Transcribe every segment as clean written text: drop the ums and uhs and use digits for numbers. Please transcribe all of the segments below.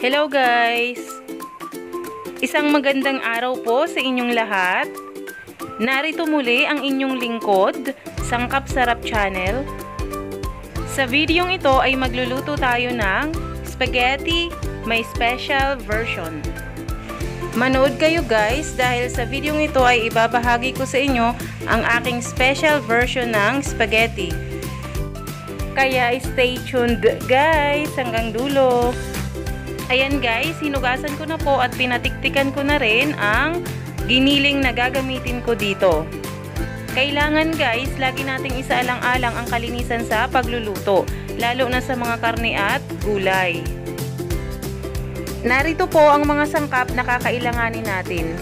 Hello guys! Isang magandang araw po sa inyong lahat. Narito muli ang inyong lingkod, Sangkap Sarap Channel. Sa videong ito ay magluluto tayo ng spaghetti may special version. Manood kayo guys dahil sa videong ito ay ibabahagi ko sa inyo ang aking special version ng spaghetti. Kaya stay tuned guys hanggang dulo. Ayan guys, hinugasan ko na po at pinatiktikan ko na rin ang giniling na gagamitin ko dito. Kailangan guys, lagi nating isaalang-alang ang kalinisan sa pagluluto, lalo na sa mga karne at gulay. Narito po ang mga sangkap na kakailanganin natin.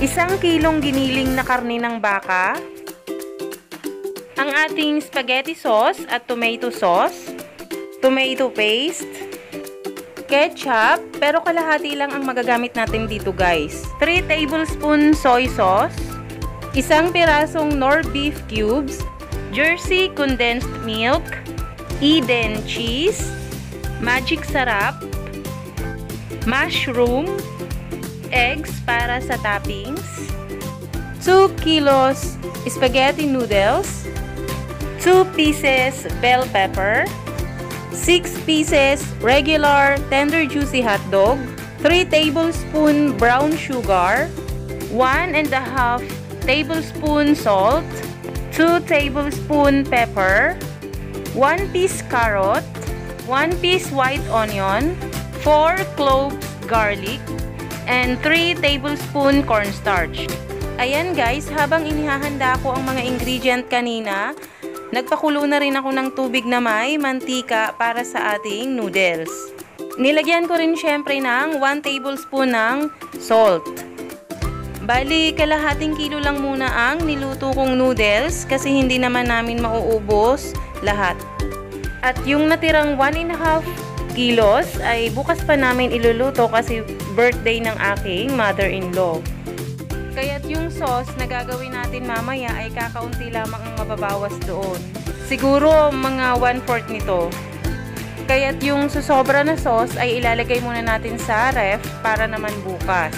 Isang kilong giniling na karne ng baka, ang ating spaghetti sauce at tomato sauce, tomato paste, ketchup, pero kalahati lang ang magagamit natin dito guys, 3 tablespoon soy sauce, isang pirasong Knorr beef cubes, Jersey condensed milk, Eden cheese, magic sarap, mushroom, eggs para sa toppings, 2 kilos spaghetti noodles, 2 pieces bell pepper, 6 pieces regular tender juicy hotdog, 3 tablespoon brown sugar, 1.5 tablespoon salt, 2 tablespoon pepper, 1 piece carrot, 1 piece white onion, 4 cloves garlic, and 3 tablespoon cornstarch. Ayan guys, habang inihahanda ko ang mga ingredient kanina, nagpakulo na rin ako ng tubig na may mantika para sa ating noodles. Nilagyan ko rin syempre ng 1 tablespoon ng salt. Bali, kalahating kilo lang muna ang niluto kong noodles kasi hindi naman namin mauubos lahat. At yung natirang 1.5 kilos ay bukas pa namin iluluto kasi birthday ng aking mother-in-law. Kaya't yung sauce na gagawin natin mamaya ay kakaunti lamang ang mababawas doon. Siguro mga 1/4 nito. Kaya't yung susobra na sauce ay ilalagay muna natin sa ref para naman bukas.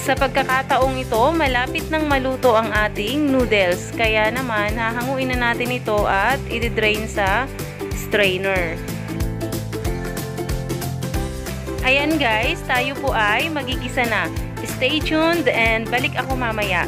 Sa pagkakataong ito, malapit nang maluto ang ating noodles. Kaya naman, hahanguin na natin ito at i-drain sa strainer. Ayan guys, tayo po ay magigisa na. Stay tuned and balik ako mamaya.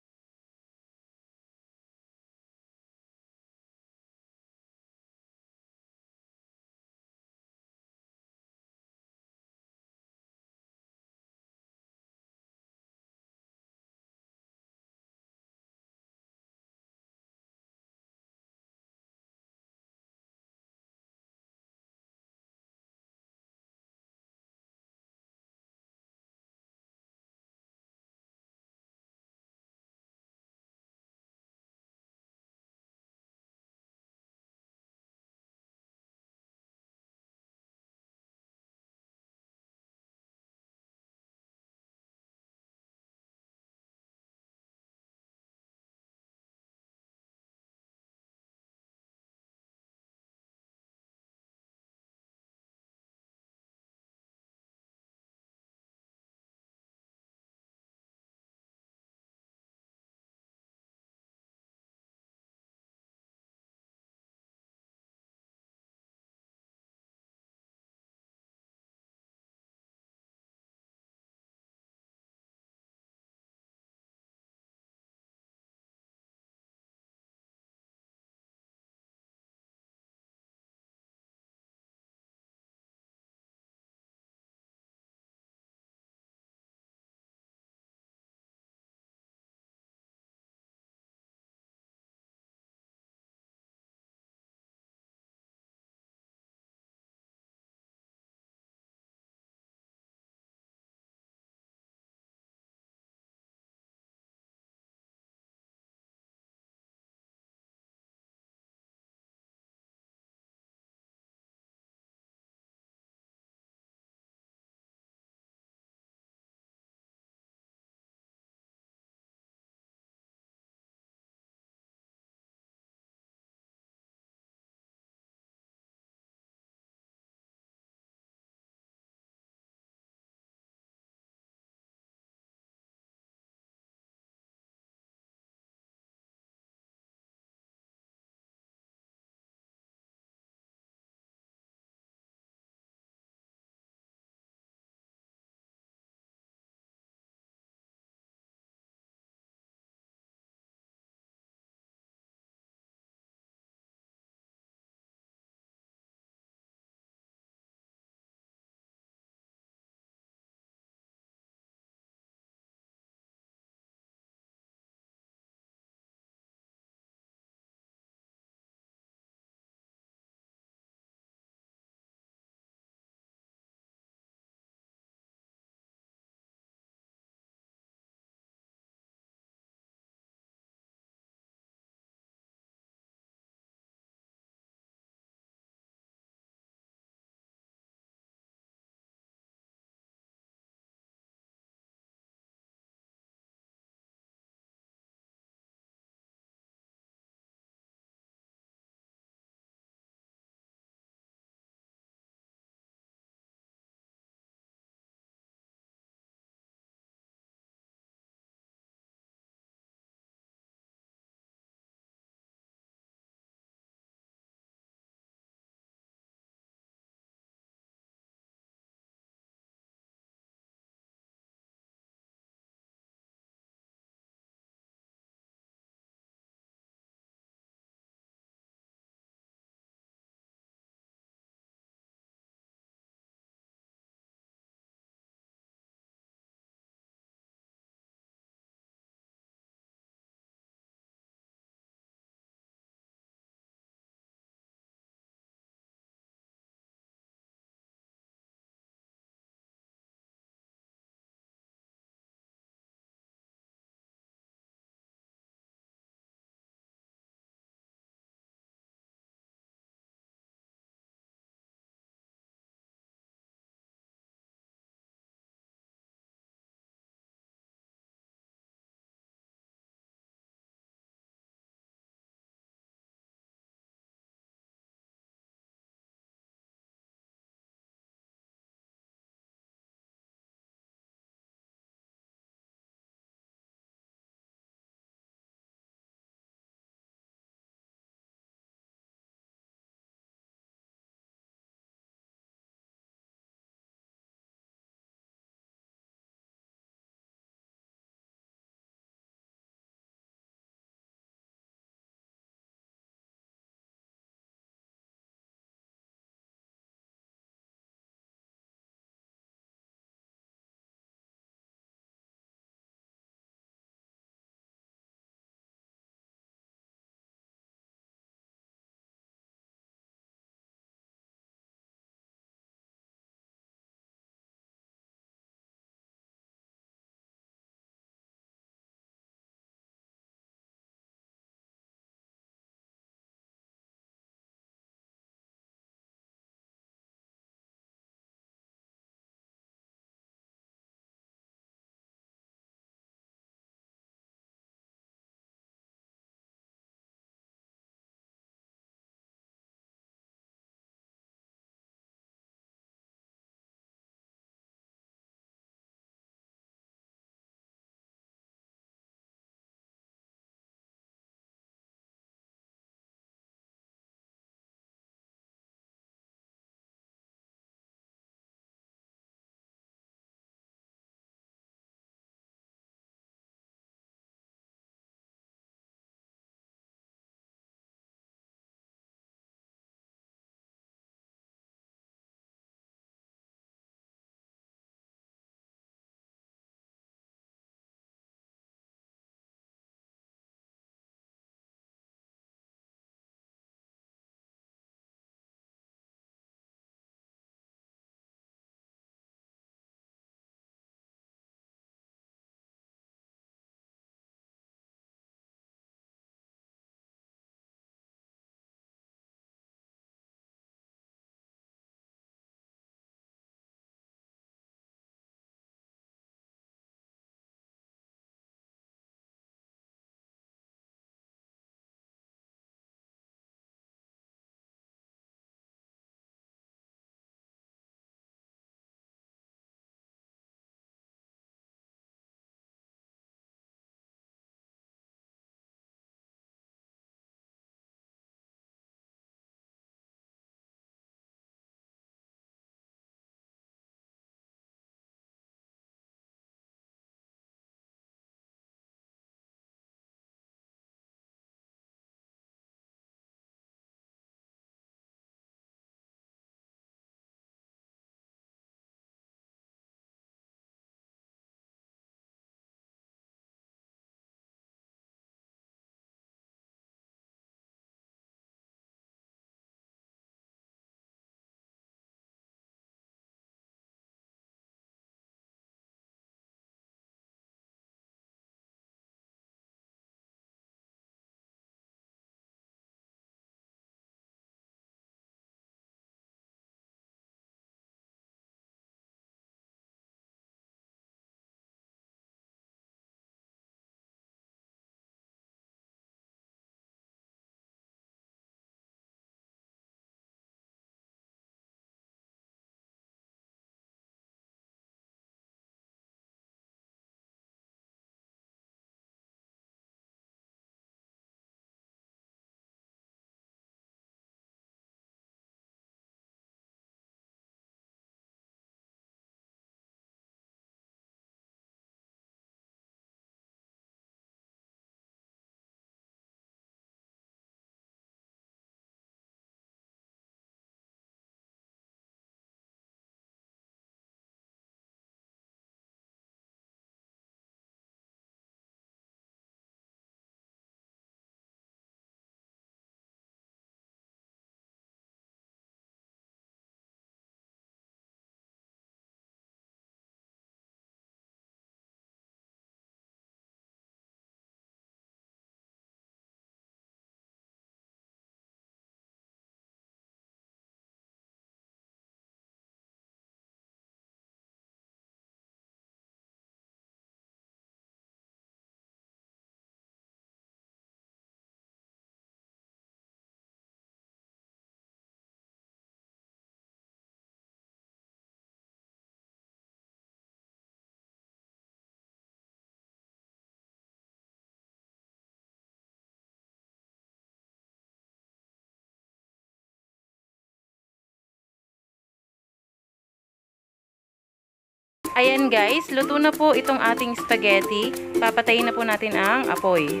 Ayan guys, luto na po itong ating spaghetti. Papatayin na po natin ang apoy.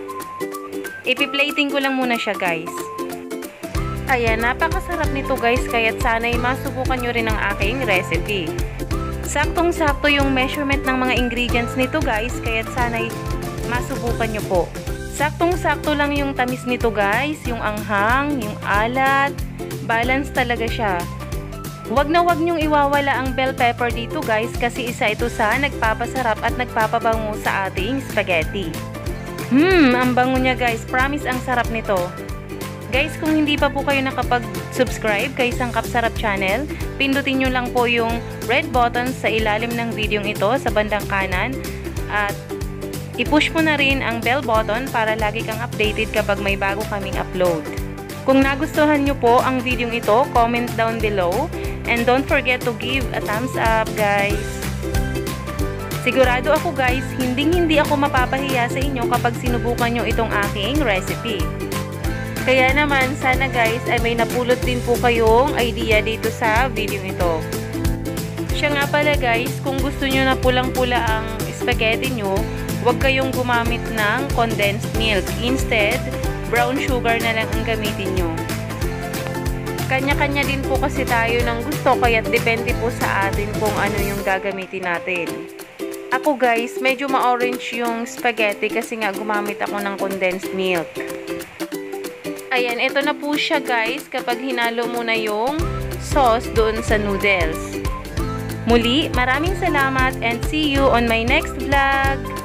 Ipi-plating ko lang muna siya guys. Ayan, napakasarap nito guys, kaya't sana'y masubukan nyo rin ang aking recipe. Saktong-sakto yung measurement ng mga ingredients nito guys, kaya't sana'y masubukan nyo po. Saktong-sakto lang yung tamis nito guys, yung anghang, yung alat, balance talaga siya. Wag na wag nyong iwawala ang bell pepper dito guys, kasi isa ito sa nagpapasarap at nagpapabango sa ating spaghetti. Ang bango niya guys, promise ang sarap nito. Guys, kung hindi pa po kayo nakapag-subscribe kay Sangkap Sarap Channel, pindutin nyo lang po yung red button sa ilalim ng video ito sa bandang kanan at i-push mo na rin ang bell button para lagi kang updated kapag may bago kaming upload. Kung nagustuhan nyo po ang video ito, comment down below and don't forget to give a thumbs up guys. Sigurado ako guys, hindi ako mapapahiya sa inyo kapag sinubukan nyo itong aking recipe. Kaya naman, sana guys ay may napulot din po kayong idea dito sa video ito. Siya nga pala guys, kung gusto nyo na pulang-pula ang spaghetti nyo, huwag kayong gumamit ng condensed milk. Instead, brown sugar na lang ang gamitin nyo. Kanya-kanya din po kasi tayo ng gusto, kaya depende po sa atin kung ano yung gagamitin natin. Ako guys, medyo ma-orange yung spaghetti kasi nga gumamit ako ng condensed milk. Ayan, ito na po siya guys kapag hinalo mo na yung sauce doon sa noodles. Muli, maraming salamat and see you on my next vlog!